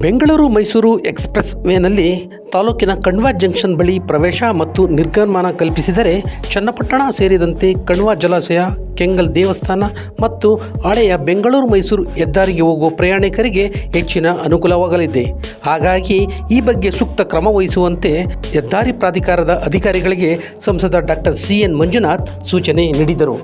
Bengaluru Mysuru express ವೇನಲ್ಲಿ ತಾಲೂಕಿನ Kanva junction ಬಳಿ ಪ್ರವೇಶ ಮತ್ತು ನಿರ್ಗಮನ ಕಲ್ಪಿಸಿದರೆ ಚನ್ನಪಟ್ಟಣ ಸೇರಿದಂತೆ ಕಣ್ವ ಜಲಾಶಯ, ಕೆಂಗಲ್ ದೇವಸ್ಥಾನ ಮತ್ತು ಹಳೆಯ ಬೆಂಗಳೂರು ಮೈಸೂರು ಹೆದ್ದಾರಿಗೆ ಹೋಗುವ ಪ್ರಯಾಣಿಕರಿಗೆ ಹೆಚ್ಚಿನ ಅನುಕೂಲವಾಗಲಿದೆ. ಹಾಗಾಗಿ ಈ ಬಗ್ಗೆ ಸೂಕ್ತ ಕ್ರಮ ವಹಿಸುವಂತೆ ಹೆದ್ದಾರಿ ಪ್ರಾಧಿಕಾರದ ಅಧಿಕಾರಿಗಳಿಗೆ ಸಂಸದ ಡಾಕ್ಟರ್ ಸಿ.ಎನ್. ಮಂಜುನಾಥ್ ಸೂಚನೆ ನೀಡಿದರು.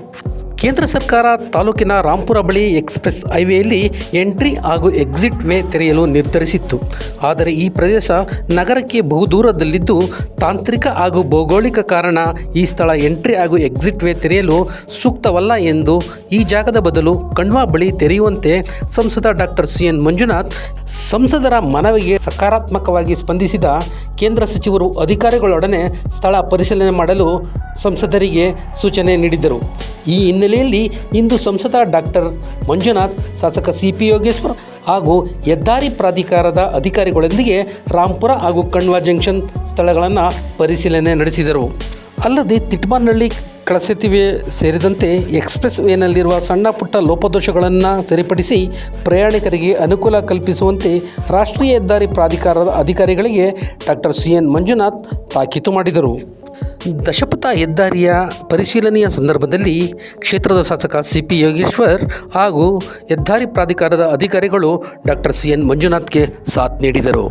ಕೇಂದ್ರ ಸರ್ಕಾರ ತಾಲೂಕಿನ ರಾಂಪುರ ಬಳಿ ಎಕ್ಸ್‌ಪ್ರೆಸ್ ಹೈವೇಯಲ್ಲಿ ಎಂಟ್ರಿ ಹಾಗೂ ಎಕ್ಸಿಟ್ ವೇ ತೆರೆಯಲು ನಿರ್ಧರಿಸಿತ್ತು. ಆದರೆ ಈ ಪ್ರದೇಶ ನಗರಕ್ಕೆ ಬಹುದೂರದಲ್ಲಿದ್ದು ತಾಂತ್ರಿಕ ಹಾಗೂ ಭೌಗೋಳಿಕ ಕಾರಣ ಈ ಸ್ಥಳ ಎಂಟ್ರಿ ಹಾಗೂ ಎಕ್ಸಿಟ್ ವೇ ತೆರೆಯಲು ಸೂಕ್ತವಲ್ಲ ಎಂದು ಈ ಜಾಗದ ಬದಲು ಕಣ್ವ ಬಳಿ ತೆರೆಯುವಂತೆ ಸಂಸದ ಡಾಕ್ಟರ್ ಸಿ.ಎನ್. ಮಂಜುನಾಥ್ ಸಂಸದರ ಮನವಿಗೆ ಸಕಾರಾತ್ಮಕವಾಗಿ ಸ್ಪಂದಿಸಿದ ಕೇಂದ್ರ ಸಚಿವರು ಅಧಿಕಾರಿಗಳೊಡನೆ ಸ್ಥಳ ಪರಿಶೀಲನೆ ಮಾಡಲು ಸಂಸದರಿಗೆ ಸೂಚನೆ ನೀಡಿದರು. ಈ ಹಿನ್ನೆಲೆಯಲ್ಲಿ ಇಂದು ಸಂಸದ ಡಾಕ್ಟರ್ ಮಂಜುನಾಥ್, ಶಾಸಕ ಸಿ.ಪಿ. ಯೋಗೇಶ್ವರ್ ಹಾಗೂ ಹೆದ್ದಾರಿ ಪ್ರಾಧಿಕಾರದ ಅಧಿಕಾರಿಗಳೊಂದಿಗೆ ರಾಂಪುರ ಹಾಗೂ ಕಣ್ವ ಜಂಕ್ಷನ್ ಸ್ಥಳಗಳನ್ನು ಪರಿಶೀಲನೆ ನಡೆಸಿದರು. ಅಲ್ಲದೆ ತಿಟ್ಮಾನಹಳ್ಳಿ ಕಳಸೇತುವೆ ಸೇರಿದಂತೆ ಎಕ್ಸ್‌ಪ್ರೆಸ್ ವೇನಲ್ಲಿರುವ ಸಣ್ಣ ಪುಟ್ಟ ಲೋಪದೋಷಗಳನ್ನು ಸರಿಪಡಿಸಿ ಪ್ರಯಾಣಿಕರಿಗೆ ಅನುಕೂಲ ಕಲ್ಪಿಸುವಂತೆ ರಾಷ್ಟ್ರೀಯ ಹೆದ್ದಾರಿ ಪ್ರಾಧಿಕಾರದ ಅಧಿಕಾರಿಗಳಿಗೆ ಡಾಕ್ಟರ್ ಸಿ.ಎನ್. ಮಂಜುನಾಥ್ ತಾಕೀತು ಮಾಡಿದರು. ದಶಪಥ ಹೆದ್ದಾರಿಯ ಪರಿಶೀಲನೆಯ ಸಂದರ್ಭದಲ್ಲಿ ಕ್ಷೇತ್ರದ ಶಾಸಕ ಸಿ.ಪಿ. ಯೋಗೇಶ್ವರ್ ಹಾಗೂ ಹೆದ್ದಾರಿ ಪ್ರಾಧಿಕಾರದ ಅಧಿಕಾರಿಗಳು ಡಾಕ್ಟರ್ ಸಿ.ಎನ್. ಮಂಜುನಾಥ್ಗೆ ಸಾಥ್ ನೀಡಿದರು.